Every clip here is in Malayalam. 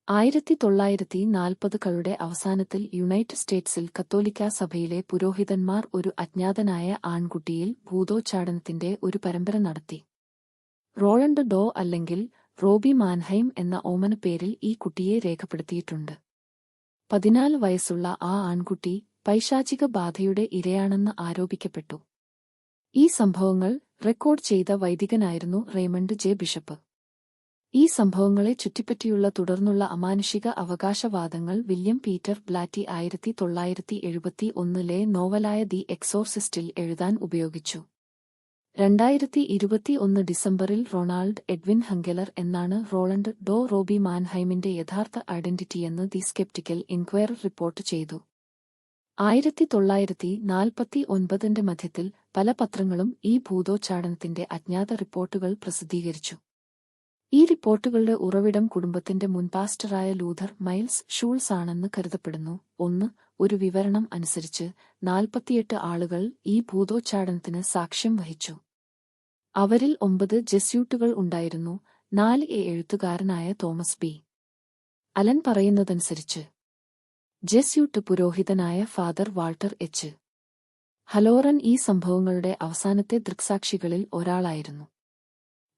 1940കളുടെ അവസാനത്തിൽ യുണൈറ്റഡ് സ്റ്റേറ്റ്സിൽ കത്തോലിക്കാ സഭയിലെ പുരോഹിതന്മാർ ഒരു അജ്ഞാതനായ ആൺകുട്ടിയിൽ ഭൂതോച്ചാടനത്തിന്റെ ഒരു പരമ്പര നടത്തി. റോളണ്ട് ഡോ അല്ലെങ്കിൽ റോബി മാൻഹൈം എന്ന ഓമനപ്പേരിൽ ഈ കുട്ടിയെ രേഖപ്പെടുത്തിയിട്ടുണ്ട്. 14 വയസ്സുള്ള ആ ആൺകുട്ടി പൈശാചിക ബാധയുടെ ഇരയാണെന്ന് ആരോപിക്കപ്പെട്ടു. ഈ സംഭവങ്ങൾ റെക്കോർഡ് ചെയ്ത വൈദികനായിരുന്നു റെയ്മണ്ട് ജെ ബിഷപ്പ്. ഈ സംഭവങ്ങളെ ചുറ്റിപ്പറ്റിയുള്ള തുടർന്നുള്ള അമാനുഷിക അവകാശവാദങ്ങൾ വില്യം പീറ്റർ ബ്ലാറ്റി 1971 നോവലായ ദി എക്സോർസിസ്റ്റിൽ എഴുതാൻ ഉപയോഗിച്ചു. 2021 ഡിസംബറിൽ റൊണാൾഡ് എഡ്വിൻ ഹങ്കെലർ എന്നാണ് റോളണ്ട് ഡോ റോബി മാൻഹൈമിന്റെ യഥാർത്ഥ ഐഡന്റിറ്റിയെന്ന് ദി സ്കെപ്റ്റിക്കൽ ഇൻക്വയറർ റിപ്പോർട്ട് ചെയ്തു. 1949 മധ്യത്തിൽ പല പത്രങ്ങളും ഈ ഭൂതോച്ചാടനത്തിന്റെ അജ്ഞാത റിപ്പോർട്ടുകൾ പ്രസിദ്ധീകരിച്ചു. ഈ റിപ്പോർട്ടുകളുടെ ഉറവിടം കുടുംബത്തിന്റെ മുൻ പാസ്റ്ററായ ലൂഥർ മൈൽസ് ഷൂൾസ് ആണെന്ന് കരുതപ്പെടുന്നു. ഒരു വിവരണം അനുസരിച്ച് 48 ആളുകൾ ഈ ഭൂതോച്ചാടനത്തിന് സാക്ഷ്യം വഹിച്ചു. അവരിൽ 9 ജെസ്യൂട്ടുകൾ ഉണ്ടായിരുന്നു. 4 എഴുത്തുകാരനായ തോമസ് ബി. അലൻ പറയുന്നതനുസരിച്ച് ജെസ്യൂട്ട് പുരോഹിതനായ ഫാദർ വാൾട്ടർ എച്ച്. ഹലോറൻ ഈ സംഭവങ്ങളുടെ അവസാനത്തെ ദൃക്സാക്ഷികളിൽ ഒരാളായിരുന്നു.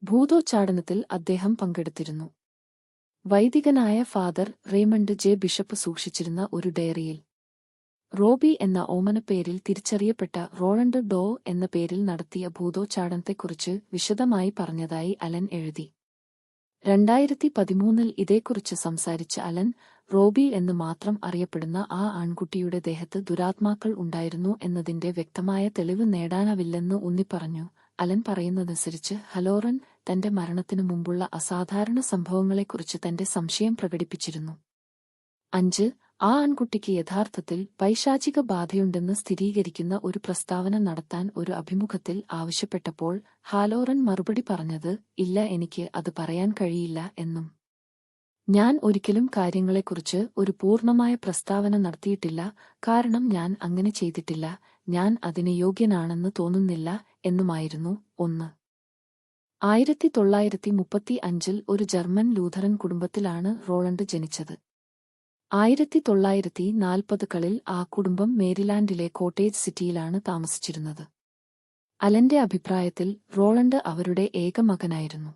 ഭൂതോച്ചാടനത്തിൽ അദ്ദേഹം പങ്കെടുത്തിരുന്നു. വൈദികനായ ഫാദർ റെയ്മണ്ട് ജെ ബിഷപ്പ് സൂക്ഷിച്ചിരുന്ന ഒരു ഡയറിയിൽ റോബി എന്ന ഓമനപ്പേരിൽ തിരിച്ചറിയപ്പെട്ട റോളണ്ട് ഡോ എന്ന പേരിൽ നടത്തിയ ഭൂതോച്ചാടനത്തെക്കുറിച്ച് വിശദമായി പറഞ്ഞതായി അലൻ എഴുതി. 2013 ഇതേക്കുറിച്ച് സംസാരിച്ച അലൻ, റോബി എന്ന് മാത്രം അറിയപ്പെടുന്ന ആ ആൺകുട്ടിയുടെ ദേഹത്ത് ദുരാത്മാക്കൾ ഉണ്ടായിരുന്നു എന്നതിന്റെ വ്യക്തമായ തെളിവ് നേടാനാവില്ലെന്ന് ഊന്നിപ്പറഞ്ഞു. അലൻ പറയുന്നതനുസരിച്ച് ഹലോറൻ തന്റെ മരണത്തിനു മുമ്പുള്ള അസാധാരണ സംഭവങ്ങളെക്കുറിച്ച് തന്റെ സംശയം പ്രകടിപ്പിച്ചിരുന്നു. 5 ആ ആൺകുട്ടിക്ക് യഥാർത്ഥത്തിൽ പൈശാചിക ബാധയുണ്ടെന്ന് സ്ഥിരീകരിക്കുന്ന ഒരു പ്രസ്താവന നടത്താൻ ഒരു അഭിമുഖത്തിൽ ആവശ്യപ്പെട്ടപ്പോൾ ഹാലോറൻ മറുപടി പറഞ്ഞത്, ഇല്ല, എനിക്ക് അത് പറയാൻ കഴിയില്ല എന്നും. ഞാൻ ഒരിക്കലും കാര്യങ്ങളെക്കുറിച്ച് ഒരു പൂർണ്ണമായ പ്രസ്താവന നടത്തിയിട്ടില്ല, കാരണം ഞാൻ അങ്ങനെ ചെയ്തിട്ടില്ല, ഞാൻ അതിന് യോഗ്യനാണെന്ന് തോന്നുന്നില്ല എന്നുമായിരുന്നു. 1935 ഒരു ജർമ്മൻ ലൂഥറൻ കുടുംബത്തിലാണ് റോളണ്ട് ജനിച്ചത്. 1940കളിൽ ആ കുടുംബം മേരിലാൻഡിലെ കോട്ടേജ് സിറ്റിയിലാണ് താമസിച്ചിരുന്നത്. അലന്റെ അഭിപ്രായത്തിൽ റോളണ്ട് അവരുടെ ഏക മകനായിരുന്നു.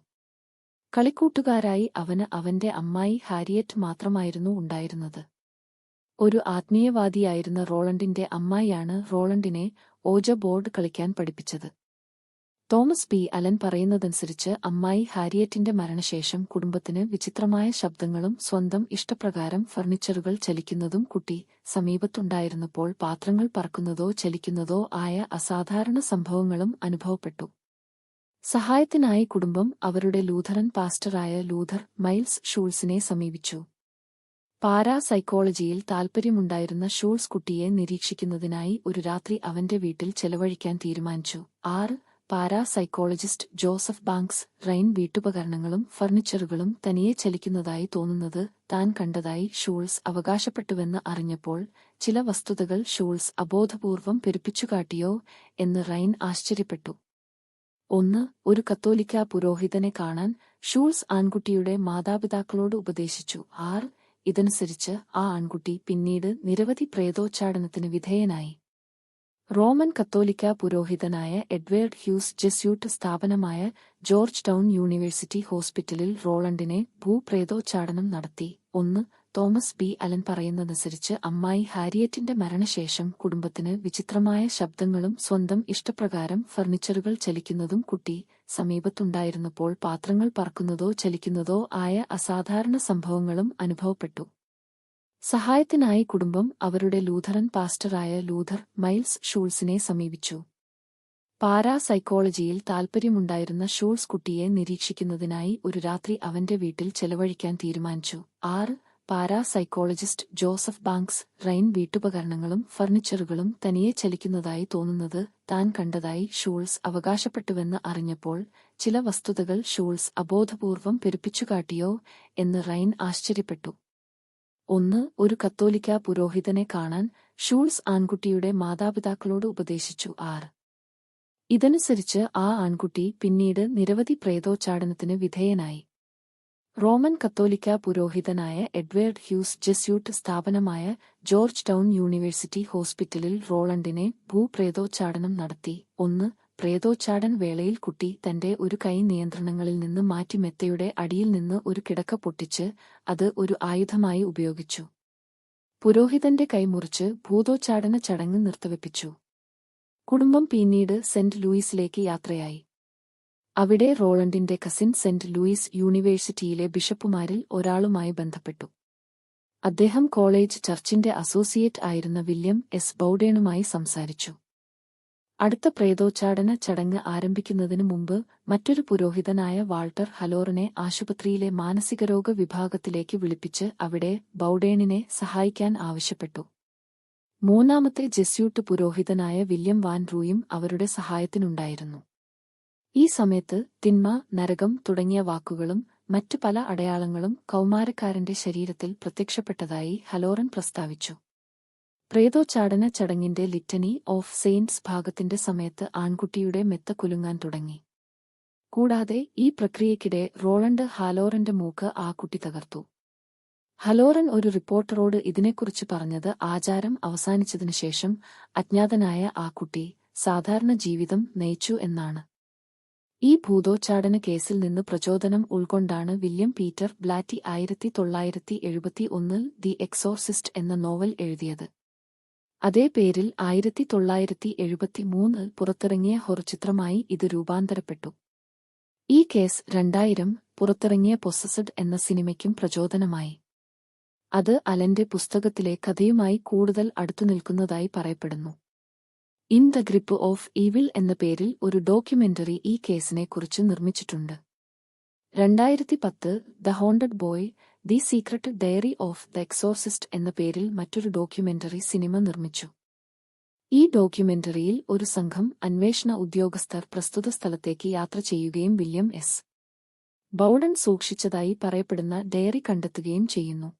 കളിക്കൂട്ടുകാരായി അവന് അവന്റെ അമ്മായി ഹാരിയറ്റ് മാത്രമായിരുന്നു ഉണ്ടായിരുന്നത്. ഒരു ആത്മീയവാദിയായിരുന്ന റോളണ്ടിന്റെ അമ്മായിയാണ് റോളണ്ടിനെ ഓജ ബോർഡ് കളിക്കാൻ പഠിപ്പിച്ചത്. Thomas B. അലൻ പറയുന്നതനുസരിച്ച് അമ്മായി ഹാരിയറ്റിന്റെ മരണശേഷം കുടുംബത്തിന് വിചിത്രമായ ശബ്ദങ്ങളും സ്വന്തം ഇഷ്ടപ്രകാരം ഫർണിച്ചറുകൾ ചലിക്കുന്നതും കുട്ടി സമീപത്തുണ്ടായിരുന്നപ്പോൾ പാത്രങ്ങൾ പറക്കുന്നതോ ചലിക്കുന്നതോ ആയ അസാധാരണ സംഭവങ്ങളും അനുഭവപ്പെട്ടു. സഹായത്തിനായി കുടുംബം അവരുടെ ലൂഥറൻ പാസ്റ്ററായ ലൂഥർ മൈൽസ് ഷൂൾസിനെ സമീപിച്ചു. പാരാ സൈക്കോളജിയിൽ താൽപ്പര്യമുണ്ടായിരുന്ന ഷൂൾസ് കുട്ടിയെ നിരീക്ഷിക്കുന്നതിനായി ഒരു രാത്രി അവന്റെ വീട്ടിൽ ചെലവഴിക്കാൻ തീരുമാനിച്ചു. 6 parapsychologist Joseph Banks Rhine വീട്ടുപകരണങ്ങളും ഫർണിച്ചറുകളും തനിയെ ചലിക്കുന്നതായി തോന്നുന്നത് താൻ കണ്ടതായി ഷൂൾസ് അവകാശപ്പെട്ടുവെന്ന് അറിഞ്ഞപ്പോൾ ചില വസ്തുതകൾ ഷൂൾസ് അബോധപൂർവം പെരുപ്പിച്ചുകാട്ടിയോ എന്ന് റൈൻ ആശ്ചര്യപ്പെട്ടു. 1 ഒരു കത്തോലിക്കാ പുരോഹിതനെ കാണാൻ ഷൂൾസ് ആൺകുട്ടിയുടെ മാതാപിതാക്കളോട് ഉപദേശിച്ചു. 6 ഇതനുസരിച്ച് ആ ആൺകുട്ടി പിന്നീട് നിരവധി പ്രേതോച്ചാടനത്തിന് വിധേയനായി. റോമൻ കത്തോലിക്കാ പുരോഹിതനായ എഡ്വേർഡ് ഹ്യൂസ് ജെസ്യൂട്ട് സ്ഥാപനമായ ജോർജ് ടൗൺ യൂണിവേഴ്സിറ്റി ഹോസ്പിറ്റലിൽ റോളണ്ടിനെ ഭൂപ്രേതോച്ചാടനം നടത്തി. 1 തോമസ് ബി. അലൻ പറയുന്നതനുസരിച്ച് അമ്മായി ഹാരിയറ്റിന്റെ മരണശേഷം കുടുംബത്തിന് വിചിത്രമായ ശബ്ദങ്ങളും സ്വന്തം ഇഷ്ടപ്രകാരം ഫർണിച്ചറുകൾ ചലിക്കുന്നതും കുട്ടി സമീപത്തുണ്ടായിരുന്നപ്പോൾ പാത്രങ്ങൾ പറക്കുന്നതോ ചലിക്കുന്നതോ ആയ അസാധാരണ സംഭവങ്ങളും അനുഭവപ്പെട്ടു. സഹായത്തിനായി കുടുംബം അവരുടെ ലൂഥറൻ പാസ്റ്ററായ ലൂഥർ മൈൽസ് ഷൂൾസിനെ സമീപിച്ചു. പാരാ സൈക്കോളജിയിൽ താൽപ്പര്യമുണ്ടായിരുന്ന ഷൂൾസ് കുട്ടിയെ നിരീക്ഷിക്കുന്നതിനായി ഒരു രാത്രി അവന്റെ വീട്ടിൽ ചെലവഴിക്കാൻ തീരുമാനിച്ചു. 6 parapsychologist Joseph Banks Rhine വീട്ടുപകരണങ്ങളും ഫർണിച്ചറുകളും തനിയെ ചലിക്കുന്നതായി തോന്നുന്നത് താൻ കണ്ടതായി ഷൂൾസ് അവകാശപ്പെട്ടുവെന്ന് അറിഞ്ഞപ്പോൾ ചില വസ്തുതകൾ ഷൂൾസ് അബോധപൂർവം പെരുപ്പിച്ചുകാട്ടിയോ എന്ന് റൈൻ ആശ്ചര്യപ്പെട്ടു. 1 ഒരു കത്തോലിക്കാ പുരോഹിതനെ കാണാൻ ഷൂൾസ് ആൺകുട്ടിയുടെ മാതാപിതാക്കളോട് ഉപദേശിച്ചു. 6 ഇതനുസരിച്ച് ആ ആൺകുട്ടി പിന്നീട് നിരവധി പ്രേതോച്ചാടനത്തിന് വിധേയനായി. റോമൻ കത്തോലിക്ക പുരോഹിതനായ എഡ്വേർഡ് ഹ്യൂസ് ജെസ്യൂട്ട് സ്ഥാപനമായ ജോർജ് ടൗൺ യൂണിവേഴ്സിറ്റി ഹോസ്പിറ്റലിൽ റോളണ്ടിനെ ഭൂപ്രേതോച്ചാടനം നടത്തി. 1. പ്രേതോച്ചാടൻ വേളയിൽ കുട്ടി തന്റെ ഒരു കൈ നിയന്ത്രണങ്ങളിൽ നിന്ന് മാറ്റി മെത്തയുടെ അടിയിൽ നിന്ന് ഒരു കിടക്ക പൊട്ടിച്ച് അത് ഒരു ആയുധമായി ഉപയോഗിച്ചു. പുരോഹിതന്റെ കൈ മുറിച്ച് ഭൂതോച്ചാടന ചടങ്ങ് നിർത്തിവെപ്പിച്ചു. കുടുംബം പിന്നീട് സെന്റ് ലൂയിസിലേക്ക് യാത്രയായി. അവിടെ റോളണ്ടിന്റെ കസിൻ സെന്റ് ലൂയിസ് യൂണിവേഴ്സിറ്റിയിലെ ബിഷപ്പുമാരിൽ ഒരാളുമായി ബന്ധപ്പെട്ടു. അദ്ദേഹം കോളേജ് ചർച്ചിന്റെ അസോസിയേറ്റ് ആയിരുന്ന വില്യം എസ് ബൗഡേണുമായി സംസാരിച്ചു. അടുത്ത പ്രേതോച്ചാടന ചടങ്ങ് ആരംഭിക്കുന്നതിനു മുമ്പ് മറ്റൊരു പുരോഹിതനായ വാൾട്ടർ ഹലോറിനെ ആശുപത്രിയിലെ മാനസികരോഗ വിഭാഗത്തിലേക്ക് വിളിപ്പിച്ച് അവിടെ ബൗഡേണിനെ സഹായിക്കാൻ ആവശ്യപ്പെട്ടു. മൂന്നാമത്തെ ജെസ്യൂട്ട് പുരോഹിതനായ വില്യം വാൻ റൂയും അവരുടെ സഹായത്തിനുണ്ടായിരുന്നു. ഈ സമയത്ത് തിന്മ, നരകം തുടങ്ങിയ വാക്കുകളും മറ്റു പല അടയാളങ്ങളും കൗമാരക്കാരന്റെ ശരീരത്തിൽ പ്രത്യക്ഷപ്പെട്ടതായി ഹലോറൻ പ്രസ്താവിച്ചു. പ്രേതോച്ചാടന ചടങ്ങിന്റെ ലിറ്റനി ഓഫ് സെയിന്റ്സ് ഭാഗത്തിന്റെ സമയത്ത് ആൺകുട്ടിയുടെ മെത്ത കുലുങ്ങാൻ തുടങ്ങി. കൂടാതെ ഈ പ്രക്രിയയ്ക്കിടെ റോളണ്ട് ഹാലോറന്റെ മൂക്ക് ആ കുട്ടി തകർത്തു. ഹലോറൻ ഒരു റിപ്പോർട്ടറോട് ഇതിനെക്കുറിച്ച് പറഞ്ഞത് ആചാരം അവസാനിച്ചതിനുശേഷം അജ്ഞാതനായ ആ കുട്ടി സാധാരണ ജീവിതം നയിച്ചു എന്നാണ്. ഈ ഭൂതോച്ചാടന കേസിൽ നിന്ന് പ്രചോദനം ഉൾക്കൊണ്ടാണ് വില്യം പീറ്റർ ബ്ലാറ്റി 1971 ദി എക്സോർസിസ്റ്റ് എന്ന നോവൽ എഴുതിയത്. അതേ പേരിൽ 1973 പുറത്തിറങ്ങിയ ഹൊറർ ഇത് രൂപാന്തരപ്പെട്ടു. ഈ കേസ് 2000 പുറത്തിറങ്ങിയ പൊസസ്ഡ് എന്ന സിനിമയ്ക്കും പ്രചോദനമായി. അത് അലന്റെ പുസ്തകത്തിലെ കഥയുമായി കൂടുതൽ അടുത്തുനിൽക്കുന്നതായി പറയപ്പെടുന്നു. In the grip of evil എന്ന പേരിൽ ഒരു ഡോക്യുമെന്ററി ഈ കേസിനെക്കുറിച്ച് നിർമ്മിച്ചിട്ടുണ്ട്. 2010 the haunted boy the secret diary of the exorcist എന്ന പേരിൽ മറ്റൊരു ഡോക്യുമെന്ററി സിനിമ നിർമ്മിച്ചു. ഈ ഡോക്യുമെന്ററിയിൽ ഒരു സംഘം അന്വേഷണ ഉദ്യോഗസ്ഥർ പ്രസ്തുത സ്ഥലത്തേക്ക് യാത്ര ചെയ്യുകയും വില്യം എസ്. ബൗഡൻ സൂക്ഷിച്ചതായി പറയപ്പെടുന്ന ഡയറി കണ്ടെത്തുകയും ചെയ്യുന്നു.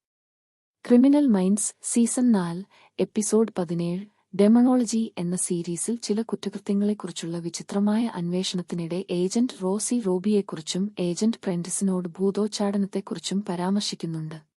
ക്രിമിനൽ മൈൻഡ്സ് സീസൺ 4 എപ്പിസോഡ് 17 ഡെമണോളജി എന്ന സീരീസിൽ ചില കുറ്റകൃത്യങ്ങളെക്കുറിച്ചുള്ള വിചിത്രമായ അന്വേഷണത്തിനിടെ ഏജന്റ് റോസി റോബിയെക്കുറിച്ചും ഏജന്റ് പ്രെന്റിസിനോട് ഭൂതോച്ചാടനത്തെക്കുറിച്ചും പരാമർശിക്കുന്നുണ്ട്.